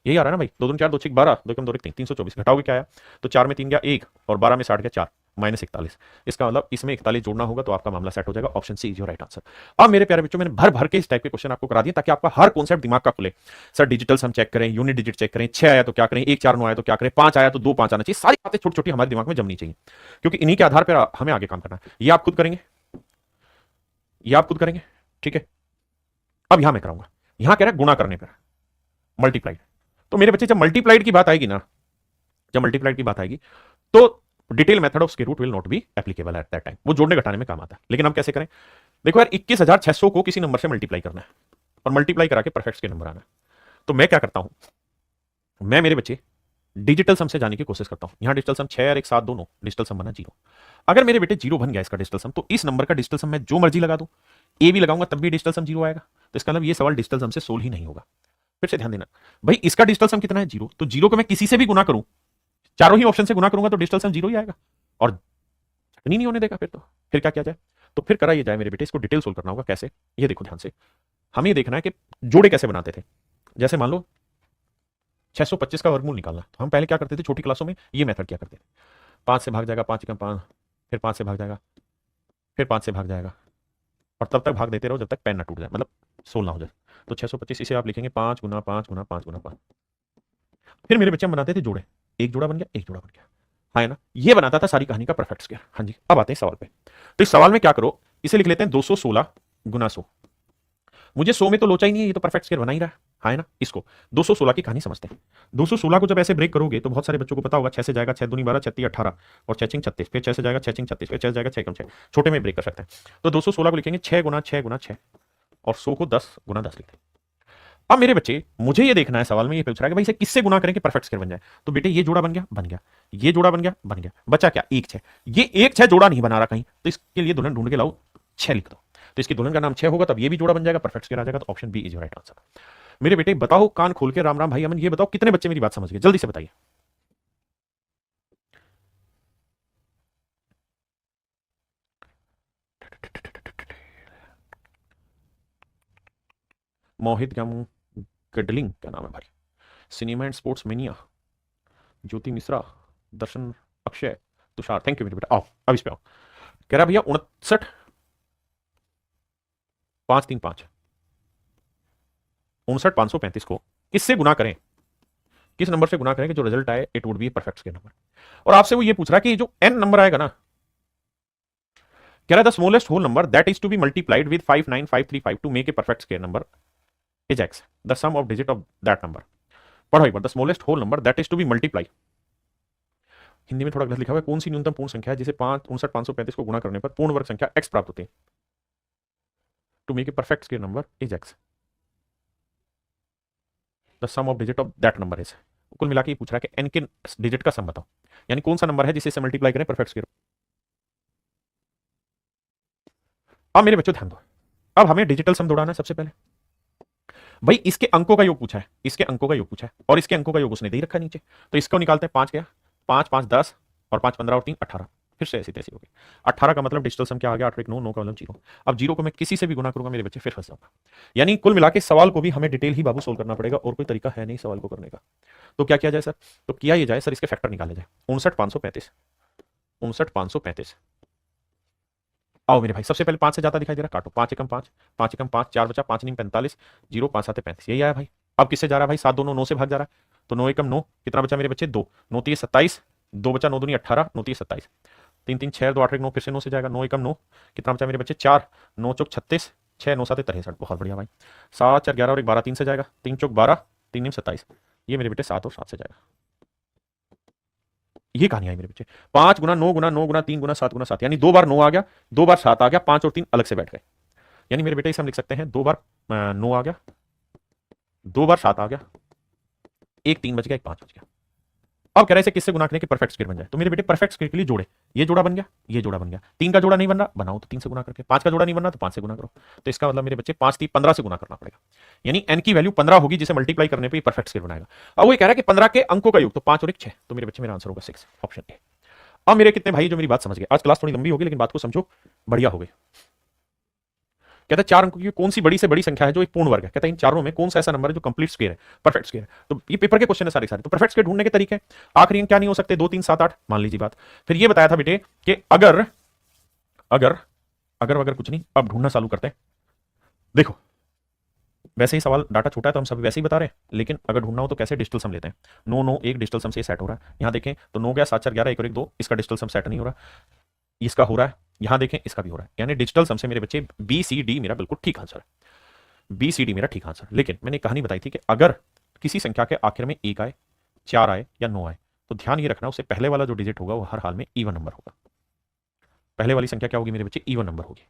यही आ रहा है ना भाई, 2 दूनी 4, 2 6 12, 2 एकम 2 1 3, 324। घटाओगे क्या आया? तो 4 में 3 गया 1 और 12 में 60 गया 4, -41। इसका मतलब इसमें 41 जोड़ना होगा तो आपका मामला सेट हो जाएगा। Option C is your right answer. अब मेरे प्यारे बच्चों, मैंने भर भर के इस टाइप के क्वेश्चन आपको करा दिए ताकि आपका हर कॉन्सेप्ट दिमाग का खुले। सर डिजिटल सम चेक करें, यूनिट डिजिट चेक करें, 6 आया तो क्या करें, 1 4 9 आया तो क्या करें, 5 आया तो 2 5 आना चाहिए, सारी बातें छोटी छोटी हमारे दिमाग में जमनी चाहिए, क्योंकि इन्हीं के आधार पर हमें आगे काम करना है। ये आप खुद करेंगे, ये आप खुद करेंगे, ठीक है? अब यहां मैं कराऊंगा, यहां कह रहा है गुणा करने पर मल्टीप्लाइड। तो मेरे बच्चे जब मल्टीप्लाइड की बात आएगी ना, जब मल्टीप्लाइड की बात आएगी तो detail method of square root will not be applicable at that time, वो जोड़ने घटाने में काम आता है। लेकिन हम कैसे करें? देखो यार 21600 को किसी नंबर से मल्टीप्लाई करना है और मल्टीप्लाई करा के परफेक्ट के नंबर आना है। तो मैं क्या करता हूं, मैं मेरे बच्चे डिजिटल सम से जाने की कोशिश करता हूं। यहां डिजिटल सम 6 और 1 7 दोनों, डिजिटल सम बना 0। अगर मेरे बेटे 0 बन गया इसका डिजिटल सम, तो इस नंबर का डिजिटल सम मैं जो मर्जी लगा दूं, ए भी लगाऊंगा तब भी डिजिटल सम 0 आएगा। तो इसका मतलब ये सवाल डिजिटल सम से सोल्व ही नहीं होगा। फिर से ध्यान देना भाई, इसका डिजिटल सम कितना है 0, तो 0 को मैं किसी से भी गुना करूं, चारों ही ऑप्शन से गुना करूंगा तो डिजिटल सम 0 ही आएगा और छटनी नहीं होने देगा। फिर क्या किया जाए, तो फिर करा ये जाए मेरे बेटे, इसको डिटेल सोल्व करना होगा। कैसे, ये देखो ध्यान से, हमें ये देखना है कि जोड़े कैसे बनाते थे। जैसे मान लो 625 का वर्गमूल निकालना, तो हम पहले क्या करते थे छोटी क्लासों में, ये मेथड क्या करते थे, 5 से भाग जाएगा, 5 एकम 5, फिर 5 से भाग जाएगा, फिर 5 से भाग जाएगा, और तब तक भाग देते रहो जब तक पेन ना टूट जाए, मतलब 16 हो जाए। तो 625 इसे आप लिखेंगे 5 गुना 5 गुना 5 गुना 5। फिर मेरे बच्चे हम बनाते थे जोड़े, एक जोड़ा बन गया, एक जोड़ा बन गया, हाँ है ना, ये बनाता था सारी कहानी का परफेक्ट स्क्वायर। हाँ जी, अब आते हैं सवाल पे। तो इस सवाल में क्या करो, इसे लिख लेते हैं 216 गुना 100। मुझे 100 में तो लोचा ही नहीं है, ये तो परफेक्ट स्क्वायर बना ही रहा है, हाँ है ना। इसको 216 की कहानी समझते हैं। 216 को जब ऐसे ब्रेक करोगे तो बहुत सारे बच्चों को पता होगा, 6 से जाएगा 6 दूनी 12, 36 18 और 6 चिंग 36, फिर 6 से जाएगा 6 चिंग 36, फिर 6 से जाएगा 6 कम 6, छोटे में ब्रेक कर सकते हैं। तो 216 को लिखेंगे 6 गुना 6 गुना 6 और 100 को 10 गुना 10 लिखते हैं। अब मेरे बच्चे मुझे ये देखना है, सवाल में ये पूछ रहा है कि भाई इसे किससे गुना करें कि परफेक्ट स्क्वायर बन जाए। तो बेटे ये जोड़ा बन गया, बन गया, ये जोड़ा बन गया, बन गया, बचा क्या, 1 6। ये 1 6 जोड़ा नहीं बना रहा कहीं, तो इसके लिए दुल्हन ढूंढ के लाओ 6 लिख दो। तो इसकी दुल्हन का नाम 6 होगा, तब ये भी जोड़ा बन जाएगा, परफेक्ट स्क्वायर आ जाएगा। तो option B is right answer. मेरे बेटे बताओ, कान खोल के, राम राम भाई अमन, ये बताओ कितने बच्चे मेरी बात समझ गए, जल्दी से बताइए। मोहित गम गडलिंग क्या नाम है भाई, cinema and sports mania, Jyoti Mishra, Darshan, Akshay, Tushar, thank you मेरे बेटा। आओ अब इस पे आओ। कह रहा भैया 59 535, 59 535 को किससे गुना करें, किस नंबर से गुना करें कि जो रिजल्ट आए it would be perfect square number. और आपसे वो ये पूछ रहा है कि जो एन नंबर आएगा ना, कह रहा है the smallest whole number that is to be multiplied with 59535 to make a perfect square number is x, the sum of digit of that number. पढ़ो एक बार, the smallest whole number that is to be multiply, Hindi में थोड़ा गलत लिखा हुआ है, कौन सी न्यूनतम पूर्ण संख्या है जिसे 59 को गुणा करने पर पूर्ण वर्ग संख्या x प्राप्त होती है, to make a perfect square number is x, the sum of digit of that number is. कुल मिला के पूछ रहा है कि n के डिजिट का सम बताओ, यानी कौन सा नंबर है जिसे मल्टीप्लाई करें परफेक्ट स्क्वायर। अब मेरे बच्चों ध्यान दो, अब हमें डिजिटल सम दौड़ाना है। सबसे पहले भाई इसके अंकों का योग पूछा है, इसके अंकों का योग पूछा है, और इसके अंकों का योग उसने दे रखा है नीचे, तो इसको निकालते हैं। 5 गया, 5 5 10 और 5 15 और 3 18, फिर से ऐसी तैसी हो गई। 18 का मतलब डिजिटल सम क्या आ गया, 8 1 9, 9 का मतलब 0। अब 0 को मैं किसी से भी गुना करूंगा मेरे बच्चे, फिर फंस जाऊंगा। यानी कुल मिला के सवाल को भी हमें डिटेल ही बाबू सोल्व करना पड़ेगा, और कोई तरीका है नहीं सवाल को करने का। तो क्या किया जाए सर, तो किया ये जाए सर, इसके फैक्टर निकाले जाए। 59 535, 59 535। आओ मेरे भाई, सबसे पहले 5 से ज्यादा दिखाई दे रहा, काटो। 5 एकम 5, 5 एकम 5, 4 बचा, 5 नहीं 45, 0 5 7 35, यही आया भाई। अब किससे जा रहा है भाई, 7 दोनों 9 से भाग जा रहा है, तो 9 एकम 9, कितना बचा मेरे बच्चे, 2, 9 3 27, 2 बचा, 9 दूनी 18, 9 3 27, 3 3 6 2 8 1 9, फिर से 9 से जाएगा, 9 एकम 9, कितना बचा मेरे बच्चे, 4, 9 चौक 36, 6 9 7 63, बहुत बढ़िया भाई। 7 4 11 और 1 12, 3 से जाएगा, 3 चौक 12, 3 27, ये मेरे बेटे 7 और 7 से जाएगा। ये कहानी आई मेरे बच्चे, 5 गुना 9 गुना 9 गुना 3 गुना 7 गुना 7, यानी 2 बार 9 आ गया, 2 बार 7 आ गया, 5 और 3 अलग से बैठ गए। यानी मेरे बेटे इसे हम लिख सकते हैं 2 बार 9 आ गया, 2 बार 7 आ गया, एक 3 बच गया, एक 5 बच गया। अब कह रहे हैं इसे किससे गुना करें कि परफेक्ट स्क्वायर बन जाए। तो मेरे बेटे परफेक्ट स्क्वायर के लिए जोड़े, ये जोड़ा बन गया, ये जोड़ा बन गया। 3 का जोड़ा नहीं बन रहा, बनाओ तो 3 से गुना करके। 5 का जोड़ा नहीं बन रहा तो 5 से गुना करो। तो इसका मतलब मेरे बच्चे 5 3 15 से गुना करना पड़ेगा, यानी n की वैल्यू 15 होगी, जिसे मल्टीप्लाई करने पे परफेक्ट स्क्वायर बनाएगा। अब वो कह रहा है कि 15 के अंकों का योग, तो 5 और 1 6, तो मेरे बच्चे मेरा आंसर होगा 6, ऑप्शन ए। अब मेरे कितने भाई जो मेरी बात समझ गए, आज क्लास थोड़ी लंबी होगी लेकिन बात को समझो, बढ़िया हो गई। कहता है 4 अंकों की कौन सी बड़ी से बड़ी संख्या है जो एक पूर्ण वर्ग है। कहता है इन चारों में कौन सा ऐसा नंबर है जो कंप्लीट स्क्वायर है, परफेक्ट स्क्वायर है। तो ये पेपर के क्वेश्चन है सारे सारे। तो परफेक्ट स्क्वायर ढूंढने के तरीके, आखिरी अंक क्या नहीं हो सकते, 2 3 7 8, मान लीजिए बात। फिर ये बताया था बेटे कि अगर अगर अगर अगर कुछ नहीं, अब ढूंढना चालू करते हैं। देखो वैसे ही सवाल डाटा छोटा है तो हम सभी वैसे ही बता रहे हैं, लेकिन अगर ढूंढना हो तो कैसे, डिजिटल सम लेते हैं। 9 9 1 डिजिटल सम से सेट हो रहा है। यहाँ देखें तो 9 गया, 7 4 11, 1 और 1 2, इसका डिजिटल सम सेट नहीं हो रहा, इसका हो रहा है। यहां देखें इसका भी हो रहा है, यानी डिजिटल सम से मेरे बच्चे बी सी डी मेरा बिल्कुल ठीक आंसर है, बी सी डी मेरा ठीक आंसर। लेकिन मैंने कहानी बताई थी कि अगर किसी संख्या के आखिर में 1 आए, 4 आए या 9 आए, तो ध्यान ये रखना उससे पहले वाला जो डिजिट होगा वो हर हाल में इवन नंबर होगा। पहले वाली संख्या क्या होगी मेरे बच्चे, इवन नंबर होगी।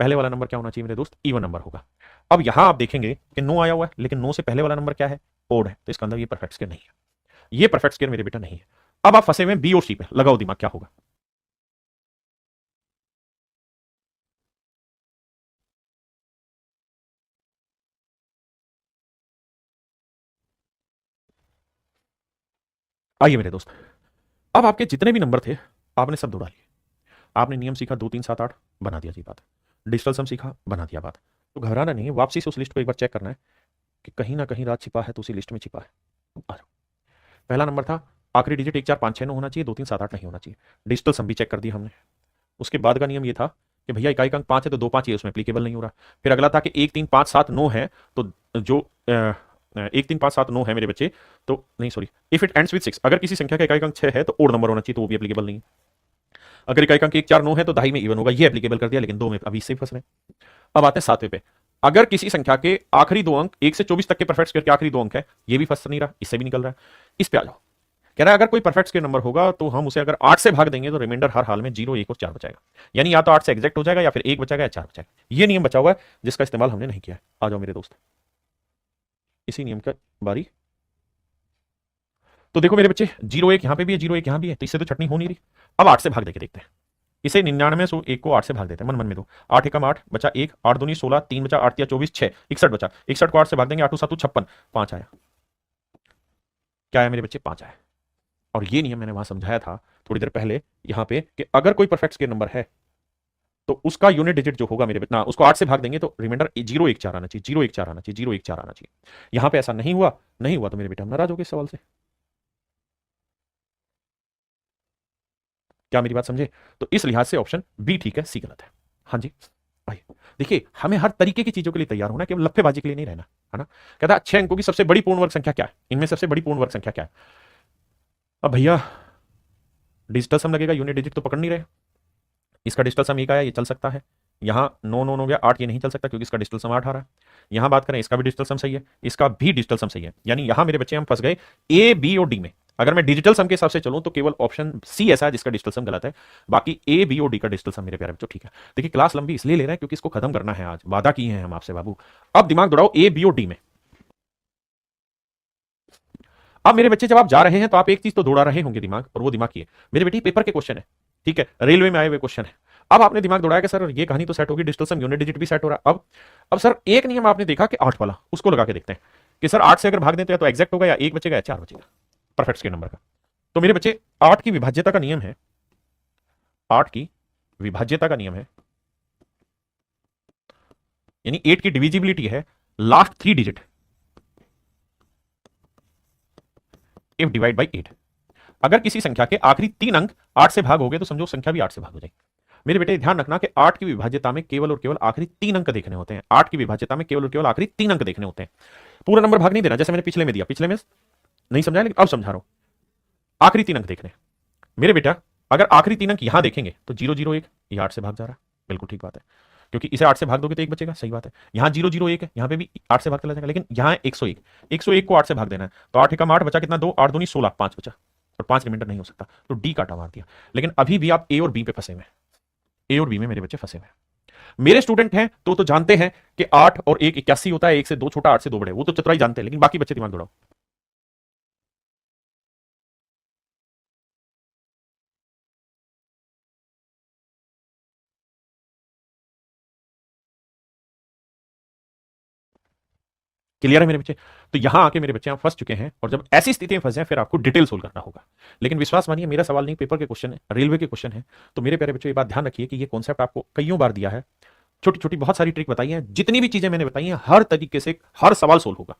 पहले वाला नंबर क्या होना चाहिए मेरे दोस्त, इवन नंबर होगा। अब यहां आप देखेंगे कि 9 आया हुआ है, लेकिन 9 से पहले वाला नंबर क्या है, ओड है, तो इसका अंदर ये परफेक्ट स्क्वायर नहीं है। ये परफेक्ट स्क्वायर मेरे बेटा नहीं है। अब आप फंसे हुए बी और सी पे, लगाओ दिमाग क्या होगा। आइए मेरे दोस्त, अब आपके जितने भी नंबर थे आपने सब दौड़ा लिए। आपने नियम सीखा 2 3 7 8, बना दिया जी बात। डिजिटल सम सीखा, बना दिया बात। तो घबराना नहीं है, वापसी से उस लिस्ट को एक बार चेक करना है कि कहीं ना कहीं राज छिपा है तो उसी लिस्ट में छिपा है। आ जाओ। पहला नंबर था आखिरी डिजिट 1 4 5 6 9 होना चाहिए, 2 3 7 8 नहीं होना चाहिए। डिजिटल सम भी चेक कर दिया हमने। उसके बाद का नियम ये था कि भैया इकाई का अंक 5 है तो 2 5 ये उसमें एप्लीकेबल नहीं हो रहा। फिर अगला था कि 1 3 5 7 9 है तो जो 1 3 5 7 9 है मेरे बच्चे, तो नहीं sorry, if it ends with 6, अगर किसी संख्या का इकाई का अंक 6 है तो ओड नंबर होना चाहिए, तो वो भी एप्लीकेबल नहीं है। अगर इकाई का अंक 1 4 9 है तो दहाई में इवन होगा, ये एप्लीकेबल कर दिया, लेकिन 2 में अभी इससे फंस रहे। अब आते हैं 7वें पे। अगर किसी संख्या के आखिरी दो अंक 1 से 24 तक के परफेक्ट स्क्वायर के आखिरी दो अंक है, ये भी फंस नहीं रहा, इससे भी निकल रहा है। इस पे आ जाओ। कह रहा है अगर कोई परफेक्ट स्क्वायर नंबर होगा तो हम उसे अगर 8 से भाग देंगे तो रिमाइंडर हर हाल में 0 1 और 4 बचाएगा। यानी या तो 8 से एग्जैक्ट हो जाएगा या फिर 1 बचाएगा या 4 बचाएगा। ये नियम बचा हुआ है जिसका इस्तेमाल हमने नहीं किया है। आ जाओ मेरे दोस्त, इसी नियम का बारी। तो देखो मेरे बच्चे, 0 1 यहां पे भी है, 0 1 यहां भी है, तो इससे तो छटनी हो नहीं रही। अब 8 से भाग देके देखते हैं। इसे 99 सो 1 को 8 से भाग देते हैं, मन मन में दो। 8 एकम 8 बचा 1, 8 दूनी 16, 3 बचा, 8 तिया 24, 6 61 बचा। 61 को 8 से भाग देंगे, 8 7 56, 5 आया। क्या आया मेरे बच्चे? 5 आया। और ये नियम मैंने वहां समझाया था थोड़ी देर पहले यहां पे कि अगर कोई परफेक्ट स्क्वायर नंबर है तो उसका यूनिट डिजिट जो होगा मेरे ना, उसको 8 से भाग देंगे तो रिमाइंडर 0 1 4 आना चाहिए, 0 1 4 आना चाहिए, 0 1 4 आना चाहिए। यहां पे ऐसा नहीं हुआ, नहीं हुआ तो मेरे बेटा हम नाराज हो गए इस सवाल से। क्या मेरी बात समझे? तो इस लिहाज से ऑप्शन बी ठीक है, सी गलत है। हाँ जी भाई, देखिए हमें हर तरीके की चीजों के लिए तैयार होना, केवल लफ्फेबाजी के लिए नहीं रहना, है ना। कहता है 6 अंकों की सबसे बड़ी पूर्ण वर्ग संख्या क्या है, इनमें सबसे बड़ी पूर्ण वर्ग संख्या क्या है। अब भैया डिजिटल सम लगेगा, यूनिट डिजिट तो पकड़ नहीं रहे। इसका डिजिटल सम 1 आया, ये चल सकता है। यहाँ 9 9 हो गया, 8 ये नहीं चल सकता क्योंकि इसका डिजिटल सम 8 आ रहा है। यहाँ बात करें इसका भी डिजिटल सम सही है, इसका भी डिजिटल सम सही है। यानी यहाँ मेरे बच्चे हम फंस गए ए बी और डी में। अगर मैं डिजिटल सम के हिसाब से चलूं तो केवल ऑप्शन सी ऐसा है जिसका डिजिटल सम गलत है, बाकी ए बी और डी का डिजिटल सम मेरे प्यारे बच्चों ठीक है। देखिए क्लास लंबी इसलिए ले रहे हैं क्योंकि इसको खत्म करना है, आज वादा किए हैं हम आपसे बाबू। अब दिमाग दौड़ाओ ए बी और डी में। अब मेरे बच्चे जब आप जा रहे हैं तो आप एक चीज तो दौड़ा रहे होंगे दिमाग, और वो दिमाग की है मेरे बेटे पेपर के क्वेश्चन है, ठीक है, रेलवे में आए हुए क्वेश्चन है। अब आपने दिमाग दौड़ाया कि सर ये कहानी तो सेट होगी, डिजिटल सम यूनिट डिजिट भी सेट हो रहा है। अब सर एक नियम आपने देखा कि 8 वाला, उसको लगा के देखते हैं कि सर 8 से अगर भाग दें तो या तो एग्जैक्ट होगा या 1 बचेगा या 4 बचेगा परफेक्ट के नंबर का। तो मेरे बच्चे 8 की विभाज्यता का नियम है, 8 की विभाज्यता का नियम है, यानी 8 की डिविजिबिलिटी है last 3 digit if divide by 8। अगर किसी संख्या के आखिरी 3 अंक 8 से भाग हो गए तो समझो संख्या भी 8 से भाग हो जाएगी। मेरे बेटे ध्यान रखना कि 8 की विभाज्यता में केवल और केवल आखिरी 3 अंक देखने होते हैं। 8 की विभाज्यता में केवल और केवल आखिरी 3 अंक देखने होते हैं, पूरा नंबर भाग नहीं देना, जैसे मैंने पिछले में दिया, पिछले में नहीं समझाया लेकिन अब समझा रहा हूं। आखिरी 3 अंक देखने मेरे बेटा, अगर आखिरी 3 अंक यहां देखेंगे तो 0 0 1 ये 8 से भाग जा रहा है, बिल्कुल ठीक बात है, क्योंकि इसे 8 से भाग दोगे तो 1 बचेगा, सही बात है। यहां 0 0 1 है, यहां पे भी 8 से भाग चला जाएगा, लेकिन यहां 101, 101 को 8 से भाग देना है, तो 8 एकम 8 बचा कितना, 2, 8 दूनी 16, 5 बचा, और 5 रिमाइंडर नहीं हो सकता, तो डी काटा मार दिया। लेकिन अभी भी आप ए और बी पे फंसे हुए, ए और बी में मेरे बच्चे फंसे हुए। मेरे स्टूडेंट हैं तो जानते हैं कि 8 और 1 81 होता है, 1 से 2 छोटा, 8 से 2 बड़े, वो तो चतुराई जानते हैं, लेकिन बाकी बच्चे दिमाग दौड़ाओ। क्लियर है मेरे बच्चे? तो यहां आके मेरे बच्चे आप फंस चुके हैं, और जब ऐसी स्थिति में फंसे हैं फिर आपको डिटेल सोल्व करना होगा। लेकिन विश्वास मानिए मेरा सवाल नहीं, पेपर के क्वेश्चन है, रेलवे के क्वेश्चन है। तो मेरे प्यारे बच्चों ये बात ध्यान रखिए कि ये कॉन्सेप्ट आपको कईयों बार दिया है, छोटी छोटी बहुत सारी ट्रिक बताई है, जितनी भी चीजें मैंने बताई हैं हर तरीके से हर सवाल सोल्व होगा,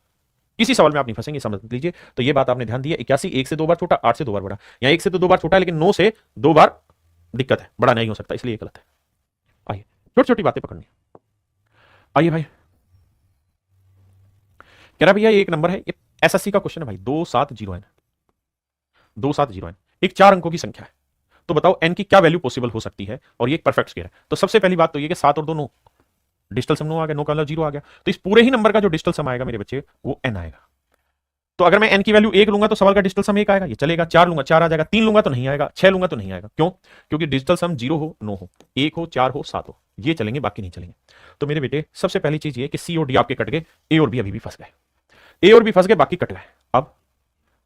किसी सवाल में आप नहीं फंसेंगे, समझ लीजिए। तो ये बात आपने ध्यान दिया, 81 1 से 2 बार छोटा, 8 से 2 बार बड़ा, या 1 से तो 2 बार छोटा है लेकिन 9 से 2 बार दिक्कत है, बड़ा नहीं हो सकता, इसलिए गलत है। आइए छोटी छोटी बातें पकड़नी। आइए भाई, कह रहा भैया ये एक नंबर है, ये एसएससी का क्वेश्चन है भाई, 270 एन, 270 एन एक 4 अंकों की संख्या है, तो बताओ एन की क्या वैल्यू पॉसिबल हो सकती है, और ये एक परफेक्ट स्क्वायर है। तो सबसे पहली बात तो ये कि 7 और 2 9, डिजिटल सम 9 आ गया, 9 का मतलब 0 आ गया, तो इस पूरे ही नंबर का जो डिजिटल सम आएगा मेरे बच्चे वो एन आएगा। तो अगर मैं एन की वैल्यू 1 लूंगा तो सवाल का डिजिटल सम 1 आएगा, ये चलेगा। 4 लूंगा 4 आ जाएगा, 3 लूंगा तो नहीं आएगा, 6 लूंगा तो नहीं आएगा, क्यों? क्योंकि डिजिटल सम 0 हो 9 हो 1 हो 4 हो 7 हो, ये चलेंगे, बाकी नहीं चलेंगे। तो मेरे बेटे सबसे पहली चीज ये कि सी और डी आपके कट गए, ए और बी अभी भी फंस गए, ए और बी फंस गए, बाकी कट गए। अब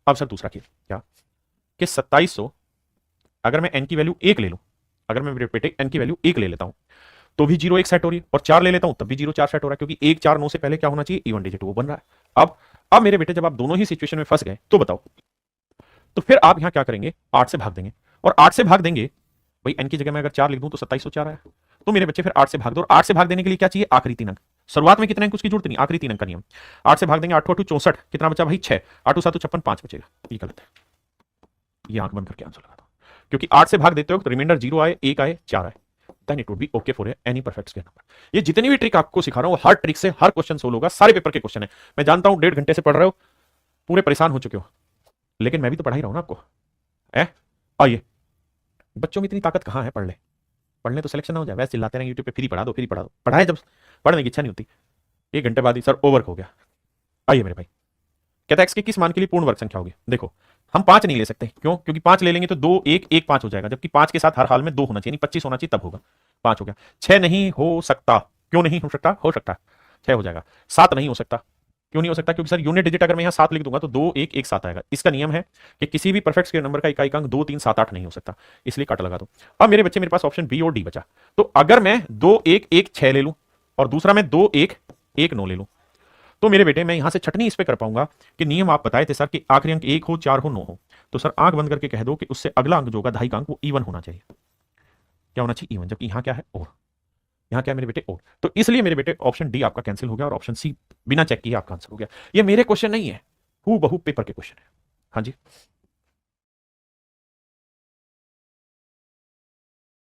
अब सर दूसरा केस क्या कि 2700 अगर मैं एन की वैल्यू 1 ले लूं, अगर मैं मेरे बेटे एन की वैल्यू 1 ले लेता हूं तो भी 0 1 सेट हो रही है, और 4 ले लेता हूं तब भी 0 4 सेट हो रहा है, क्योंकि 1 4 9 से पहले क्या होना चाहिए, इवन डिजिट वो बन रहा है। अब मेरे बेटे जब आप दोनों ही सिचुएशन में फंस गए तो बताओ, तो फिर आप यहां क्या करेंगे, 8 से भाग देंगे, और 8 से भाग देंगे, भाई एन की जगह मैं अगर 4 लिख दूं तो 2704 आया, तो मेरे बच्चे फिर 8 से भाग दो, और 8 से भाग देने के लिए क्या चाहिए, आखिरी 3 अंक। शुरुआत में कितने अंक उसकी जरूरत नहीं, आखिरी 3 अंक का नियम। 8 से भाग देंगे, 8 8 64, कितना बचा भाई 6, 8 7 56, 5 बचेगा, ये गलत है, ये आंख बंद करके आंसर लगा दो, क्योंकि 8 से भाग देते हो तो रिमाइंडर 0 आए, 1 आए, 4 आए, then it would be okay for any perfect square number. ये जितनी भी ट्रिक आपको सिखा रहा हूं हर ट्रिक से हर क्वेश्चन सोल्व होगा, सारे पेपर के क्वेश्चन है। मैं जानता हूं 1.5 घंटे से पढ़ रहे हो, पूरे परेशान हो चुके हो, लेकिन मैं भी तो पढ़ा ही रहा हूं ना आपको। आइए, बच्चों में इतनी ताकत कहां है, पढ़ने तो सिलेक्शन ना हो जाए, वैसे चिल्लाते रहेंगे यूट्यूब पे, फिर ही पढ़ा दो, फिर ही पढ़ा दो, पढ़ाए जब पढ़ने की इच्छा नहीं होती, 1 घंटे बाद ही सर ओवर हो गया। आइए मेरे भाई, कहता है एक्स के किस मान के लिए पूर्ण वर्ग संख्या होगी। देखो हम 5 नहीं ले सकते, क्यों, क्योंकि 5 ले लेंगे तो 2 1 1 5 हो जाएगा, जबकि 5 के साथ हर हाल में 2 होना चाहिए, 25 होना चाहिए, तब होगा, 5 हो गया। 6 नहीं हो सकता, क्यों नहीं हो सकता, हो सकता, 6 हो जाएगा। 7 नहीं हो सकता, क्यों नहीं हो सकता, क्योंकि सर यूनिट डिजिट अगर मैं यहाँ 7 लिख दूंगा तो 2 1 1 7 आएगा। इसका नियम है कि किसी भी परफेक्ट स्क्वायर नंबर का इकाई अंक 2 3 7 8 नहीं हो सकता, इसलिए काट लगा दो। अब मेरे बच्चे, मेरे पास ऑप्शन बी और डी बचा, तो अगर मैं 2 1 1 6 ले लूं और दूसरा मैं 2 1 1 9 ले लूं, तो मेरे बेटे मैं यहां से छटनी इस पे कर पाऊंगा कि नियम आप बताए थे सर कि आखिरी अंक 1 हो 4 हो 9 हो, तो सर आंख बंद करके कह दो कि उससे अगला अंक जो होगा दहाई का अंक वो इवन होना चाहिए। क्या होना चाहिए, इवन, जबकि यहां क्या है, और यहां क्या है मेरे बेटे, और, तो इसलिए मेरे बेटे ऑप्शन डी आपका कैंसिल हो गया और ऑप्शन सी बिना चेक किए आपका आंसर हो गया। ये मेरे क्वेश्चन नहीं है, हु बहु पेपर के क्वेश्चन है। हाँ जी,